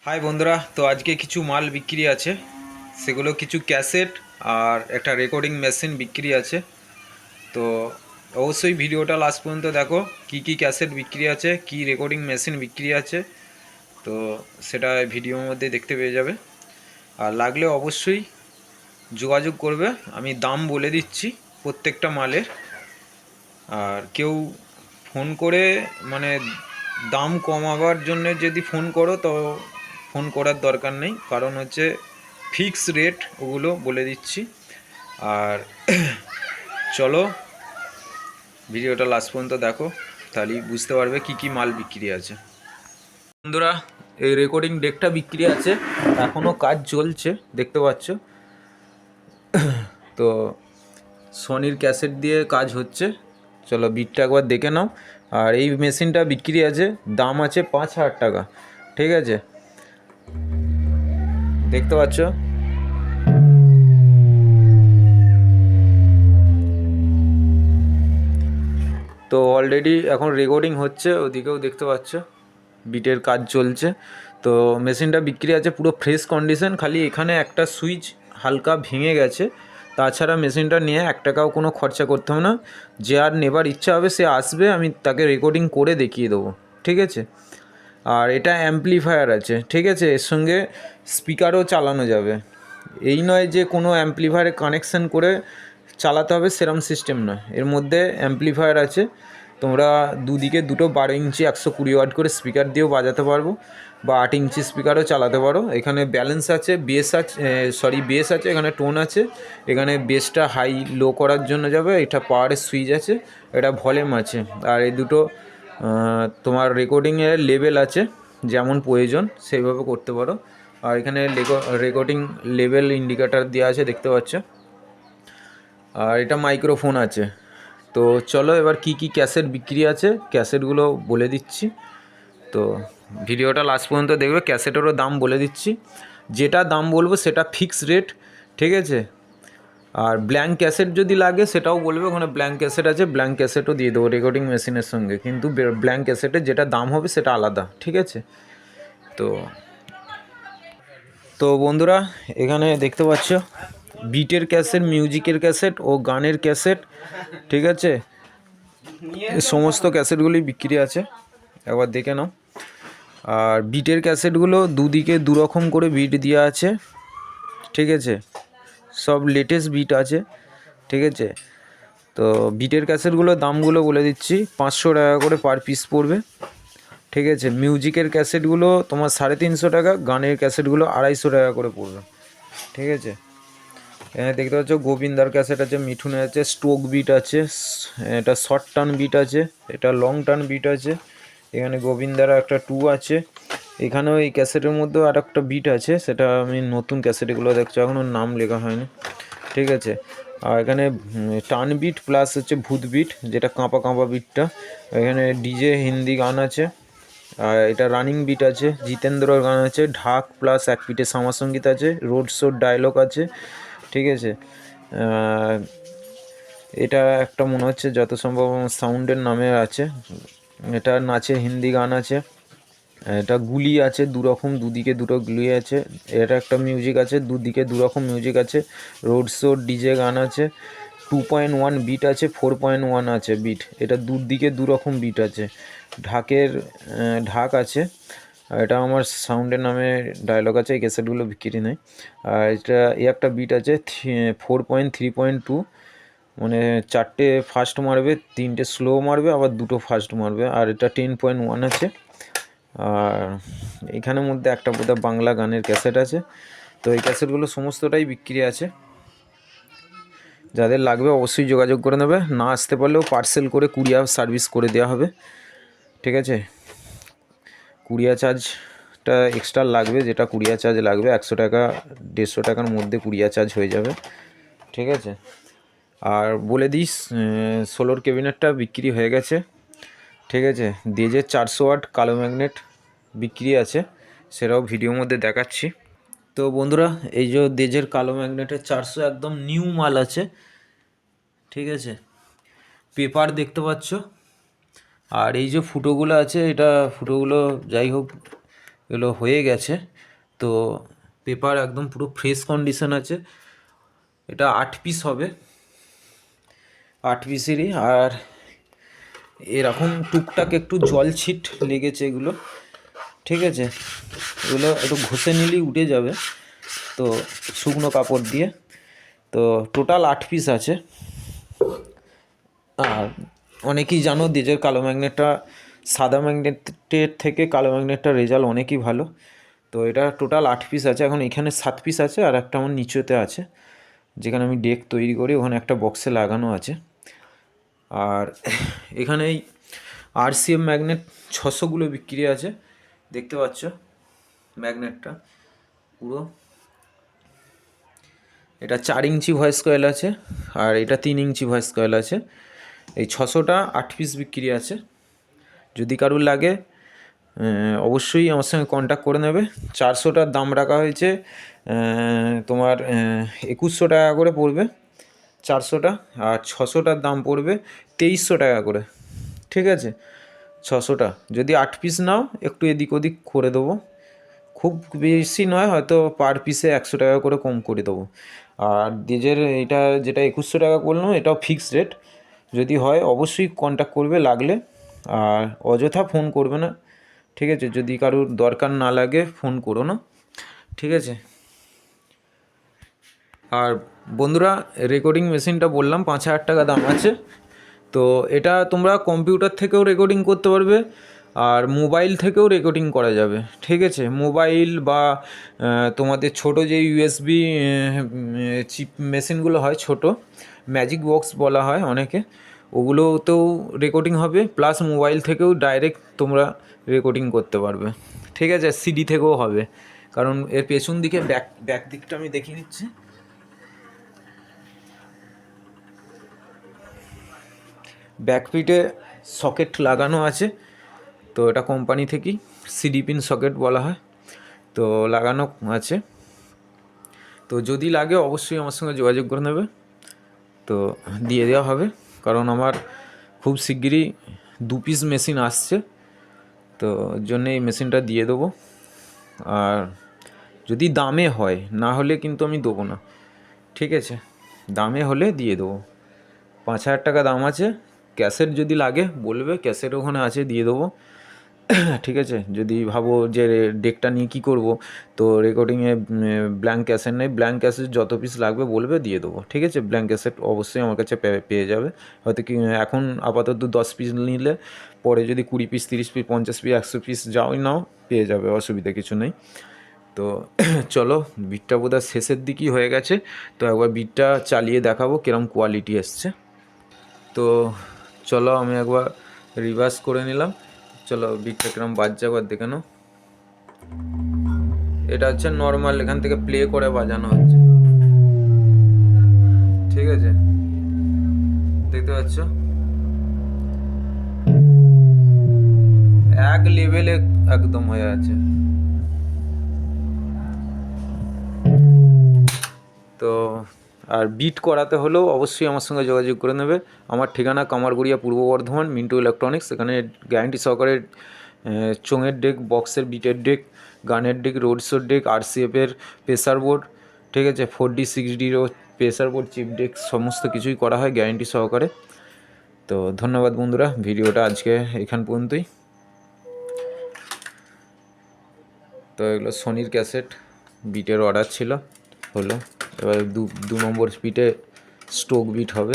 High বন্ধুরা, তো আজকে কিছু মাল বিক্রি আছে, সেগুলো কিছু ক্যাসেট আর একটা রেকর্ডিং মেশিন বিক্রি আছে। তো অবশ্যই ভিডিওটা লাস্ট পর্যন্ত দেখো, কি কি ক্যাসেট বিক্রি আছে, কি রেকর্ডিং মেশিন বিক্রি আছে, তো সেটা ভিডিওর মধ্যে দেখতে পেয়ে যাবে। আর লাগলে অবশ্যই যোগাযোগ করবে, আমি দাম বলে দিচ্ছি প্রত্যেকটা মালের। আর কেউ ফোন করে মানে দাম কমাবার জন্য যদি ফোন করো তো ফোন করার দরকার নেই, কারণ হচ্ছে ফিক্স রেট ওগুলো বলে দিচ্ছি। আর চলো ভিডিওটা লাস্ট পর্যন্ত দেখো, তাহলেই বুঝতে পারবে কি কি মাল বিক্রি আছে। বন্ধুরা, এই রেকর্ডিং ডেকটা বিক্রি আছে, এখনও কাজ চলছে দেখতে পাচ্ছ। তো সনির ক্যাসেট দিয়ে কাজ হচ্ছে, চলো বিটটা একবার দেখে নাও। আর এই মেশিনটা বিক্রি আছে, দাম আছে 5,000 টাকা, ঠিক আছে, দেখতে পাচ্ছ। তো অলরেডি এখন রেকর্ডিং হচ্ছে, ওদিকেও দেখতে পাচ্ছ বিটের কাজ চলছে। তো মেশিনটা বিক্রি আছে পুরো ফ্রেশ কন্ডিশন, খালি এখানে একটা সুইচ হালকা ভেঙে গেছে, তাছাড়া মেশিনটা নিয়ে 1 টাকাও কোনো খরচা করতে হবে না। যে আর নেবার ইচ্ছা হবে সে আসবে, আমি তাকে রেকর্ডিং করে দেখিয়ে দেবো, ঠিক আছে। আর এটা অ্যাম্পলিফায়ার আছে, ঠিক আছে, এর সঙ্গে স্পিকারও চালানো যাবে। এই নয় যে কোনো অ্যাম্পলিফায়ারে কানেকশান করে চালাতে হবে, সেরম সিস্টেম নয়। এর মধ্যে অ্যাম্পলিফায়ার আছে, তোমরা দুদিকে দুটো 12 ইঞ্চি 120 ওয়াট করে স্পিকার দিয়েও বাজাতে পারবো, বা 8 ইঞ্চি স্পিকারও চালাতে পারো। এখানে ব্যালেন্স আছে, বেস আছে, বেস আছে, এখানে টোন আছে। এখানে বেসটা হাই লো করার জন্য যাবে, এটা পাওয়ারের সুইচ আছে, এটা ভলিউম আছে। আর এই দুটো তোমার রেকর্ডিংয়ের লেভেল আছে, যেমন প্রয়োজন সেইভাবে করতে পারো। আর এখানে রেকর্ডিং লেভেল ইন্ডিকেটার দেওয়া আছে, দেখতে পাচ্ছ। আর এটা মাইক্রোফোন আছে। তো চলো এবার কি কি ক্যাসেট বিক্রি আছে ক্যাসেটগুলো বলে দিচ্ছি। তো ভিডিওটা লাস্ট পর্যন্ত দেখবে, ক্যাসেটেরও দাম বলে দিচ্ছি। যেটা দাম বলবো সেটা ফিক্স রেট, ঠিক আছে। আর ব্ল্যাঙ্ক ক্যাসেট যদি লাগে সেটাও বলবে, ওখানে ব্ল্যাঙ্ক ক্যাসেট আছে, ব্ল্যাঙ্ক ক্যাসেটও দিয়ে দেবো রেকর্ডিং মেশিনের সঙ্গে, কিন্তু ব্ল্যাঙ্ক ক্যাসেটের যেটা দাম হবে সেটা আলাদা, ঠিক আছে। তো তো বন্ধুরা, এখানে দেখতে পাচ্ছ বিটের ক্যাসেট, মিউজিকের ক্যাসেট ও গানের ক্যাসেট, ঠিক আছে, সমস্ত ক্যাসেটগুলি বিক্রি আছে, একবার দেখে নাও। আর বিটের ক্যাসেটগুলো দুদিকে দুরকম করে বিট দেওয়া আছে, ঠিক আছে, সব লেটেস্ট বিট আছে, ঠিক আছে। তো বিটের ক্যাসেটগুলোর দামগুলো বলে দিচ্ছি, 500 টাকা করে পার পিস পড়বে, ঠিক আছে। মিউজিকের ক্যাসেটগুলো তোমার 350 টাকা, গানের ক্যাসেটগুলো 250 টাকা করে পড়বে, ঠিক আছে। এখানে দেখতে পাচ্ছ গোবিন্দার ক্যাসেট আছে, মিঠুনের আছে, স্ট্রোক বিট আছে, এটা শর্ট টার্ন বিট আছে, এটা লং টার্ন বিট আছে। এখানে গোবিন্দার একটা 2 আছে। এখানেও এই ক্যাসেটের মধ্যেও আর একটা বিট আছে, সেটা আমি নতুন ক্যাসেটগুলো দেখছি, এখনও নাম লেখা হয়নি, ঠিক আছে। আর এখানে টার্ন বিট প্লাস হচ্ছে ভূত বিট, যেটা কাঁপা কাঁপা বিটটা। এখানে ডিজে হিন্দি গান আছে। আর এটা রানিং বিট আছে, জিতেন্দ্রর গান আছে, ঢাক প্লাস এক পিঠে শ্যামাসঙ্গীত আছে, রোড শোর ডায়লগ আছে, ঠিক আছে। এটা একটা মনে হচ্ছে যত সম্ভব সাউন্ডের নামে আছে। এটা নাচে হিন্দি গান আছে। এটা গুলি আছে দুরকম, দুদিকে দুটো গুলি আছে। এটা একটা মিউজিক আছে, দুদিকে দুরকম মিউজিক আছে। রোড শো ডিজে গান আছে। 2.1 বিট আছে, 4.1 আছে বিট। এটা দুদিকে দুরকম বিট আছে। ঢাক আছে। আর এটা আমার সাউন্ডের নামে ডায়লগ আছে, এই ক্যাসেটগুলো বিক্রি নেই। আর এটা একটা বিট আছে 4.3.2, মানে 4টে ফাস্ট মারবে, 3টে স্লো মারবে, আবার 2টো ফাস্ট মারবে। আর এটা 10.1 আছে। আর এখানের মধ্যে একটা বোধহয় বাংলা গানের ক্যাসেট আছে। তো এই ক্যাসেটগুলো সমস্তটাই বিক্রি আছে, যাদের লাগবে অবশ্যই যোগাযোগ করে নেবে। না আসতে পারলেও পার্সেল করে কুরিয়ার সার্ভিস করে দেওয়া হবে, ঠিক আছে। কুরিয়ার চার্জটা এক্সট্রা লাগবে, যেটা কুরিয়ার চার্জ লাগবে 100 টাকা 150 টাকার মধ্যে কুরিয়ার চার্জ হয়ে যাবে, ঠিক আছে। আর বলে দিস, 16 ক্যাবিনেটটা বিক্রি হয়ে গেছে, ঠিক আছে। দেজের 400 ওয়াট কালো ম্যাগনেট বিক্রি আছে, সেটাও ভিডিওর মধ্যে দেখাচ্ছি। তো বন্ধুরা, এই যে দেজের কালো ম্যাগনেটের 400 একদম নিউ মাল আছে, ঠিক আছে। পেপার দেখতে পাচ্ছ। আর এই যে ফুটোগুলো আছে, এটা ফুটোগুলো যাই হোক এগুলো হয়ে গেছে। তো পেপার একদম পুরো ফ্রেশ কন্ডিশন আছে। এটা 8 পিস হবে, 8 পিসেরই। আর এরকম টুকটাক একটু জল ছিট লেগেছে এগুলো, ঠিক আছে? এগুলো একটু ঘষে নিলেই উঠে যাবে, তো শুকনো কাপড় দিয়ে। তো টোটাল 8 পিস আছে। আর অনেকেই জানো ডিজের কালো ম্যাগনেটটা সাদা ম্যাগনেটের থেকে কালো ম্যাগনেটটার রেজাল্ট অনেকই ভালো। তো এটা টোটাল 8 পিস আছে। এখন এখানে 7 পিস আছে, আর একটা আমার নিচেতে আছে যেখানে আমি ডেক তৈরি করি, ওখানে একটা বক্সে লাগানো আছে। আর এখানে এই RCM ম্যাগনেট 600গুলো বিক্রি আছে, দেখতে পাচ্ছ ম্যাগনেটটা পুরো। এটা 4 ইঞ্চি ভয়েস কয়েল আছে, আর এটা 3 ইঞ্চি ভয়েস কয়েল আছে। এই 600টা 8 পিস বিক্রি আছে। যদি কারুর লাগে অবশ্যই আমার সঙ্গে কন্ট্যাক্ট করে নেবে। 400টার দাম রাখা হয়েছে তোমার 2100 টাকা করে পড়বে 400টা, আর 600টার দাম পড়বে 2300 টাকা করে, ঠিক আছে? 600টা যদি 8 পিস নাও একটু এদিক ওদিক করে দেবো, খুব বেশি নয়, হয়তো পার পিসে 100 টাকা করে কম করে দেবো। আর ডিজের এটা যেটা 2100 টাকা করলাম, এটাও ফিক্সড রেট। যদি হয় অবশ্যই কন্ট্যাক্ট করবে লাগলে, আর অযথা ফোন করবে না, ঠিক আছে? যদি কারোর দরকার না লাগে ফোন করো না, ঠিক আছে? আর বন্ধুরা, রেকর্ডিং মেশিনটা বললাম 5000 টাকা দাম আছে। তো এটা তোমরা কম্পিউটার থেকেও রেকর্ডিং করতে পারবে, আর মোবাইল থেকেও রেকর্ডিং করা যাবে, ঠিক আছে? মোবাইল বা তোমাদের ছোট যে USB চিপ মেশিনগুলো হয়, ছোট ম্যাজিক বক্স বলা হয় অনেকে, ওগুলোতেও রেকর্ডিং হবে, প্লাস মোবাইল থেকেও ডাইরেক্ট তোমরা রেকর্ডিং করতে পারবে, ঠিক আছে? CD থেকেও হবে, কারণ এর পেছন দিকে ব্যাক দিকটা আমি দেখিয়ে দিচ্ছি। ব্যাকপিটে সকেট লাগানো আছে, তো এটা কোম্পানি থেকেই CD পিন সকেট বলা হয়, তো লাগানো আছে। তো যদি লাগে অবশ্যই আমার সঙ্গে যোগাযোগ করে নেবে, তো দিয়ে দেওয়া হবে। কারণ আমার খুব শিগগিরই 2 পিস মেশিন আসছে, তো ওর জন্য এই মেশিনটা দিয়ে দেবো। আর যদি দামে হয়, না হলে কিন্তু আমি দেবো না, ঠিক আছে? দামে হলে দিয়ে দেবো। 5000 টাকা দাম আছে। ক্যাসেট যদি লাগে বলবে, ক্যাসেট ওখানে আছে, দিয়ে দেবো, ঠিক আছে? যদি ভাবো যে ডেকটা নিয়ে কী করবো, তো রেকর্ডিংয়ে ব্ল্যাঙ্ক ক্যাসেট নেই, ব্ল্যাঙ্ক ক্যাসেট যত পিস লাগবে বলবে, দিয়ে দেবো, ঠিক আছে? ব্ল্যাঙ্ক ক্যাসেট অবশ্যই আমার কাছে পেয়ে যাবে। হয়তো কি এখন আপাতত 10 পিস নিলে, পরে যদি 20 পিস 30 পিস 50 পিস 100 পিস যাওই নাও, পেয়ে যাবে, অসুবিধা কিছু নেই। তো চলো, বিটটা বোধহয় শেষের দিকই হয়ে গেছে, তো একবার বিটটা চালিয়ে দেখাবো কিরম কোয়ালিটি এসছে। তো চলো আমি একবার রিভার্স করে নিলাম। চলো বিটটা কিরম বাজছে একবার দেখে নাও। এটা হচ্ছে নর্মাল, এখান থেকে প্লে করে বাজানো হচ্ছে, ঠিক আছে? দেখতে পাচ্ছ এক লেভেলে একদম হয়ে আছে। তো আর বিট করাতে হলেও অবশ্যই আমার সঙ্গে যোগাযোগ করে নেবে। আমার ঠিকানা কামারগুড়িয়া, পূর্ব বর্ধমান, মিন্টু ইলেকট্রনিক্স। এখানে গ্যারান্টি সহকারে চোঙের ডেক, বক্সের বিটের ডেক, গানের ডেক, রোড শোর ডেক, RCF-এর প্রেসার বোর্ড, ঠিক আছে? 4D 6Dরও প্রেসার বোর্ড, চিপ ডেক, সমস্ত কিছুই করা হয় গ্যারান্টি সহকারে। তো ধন্যবাদ বন্ধুরা, ভিডিওটা আজকে এখান পর্যন্তই। তো এগুলো সোনির ক্যাসেট, বিটের অর্ডার ছিল, হলো। এবার দু নম্বর বিটে স্ট্রোক বিট হবে।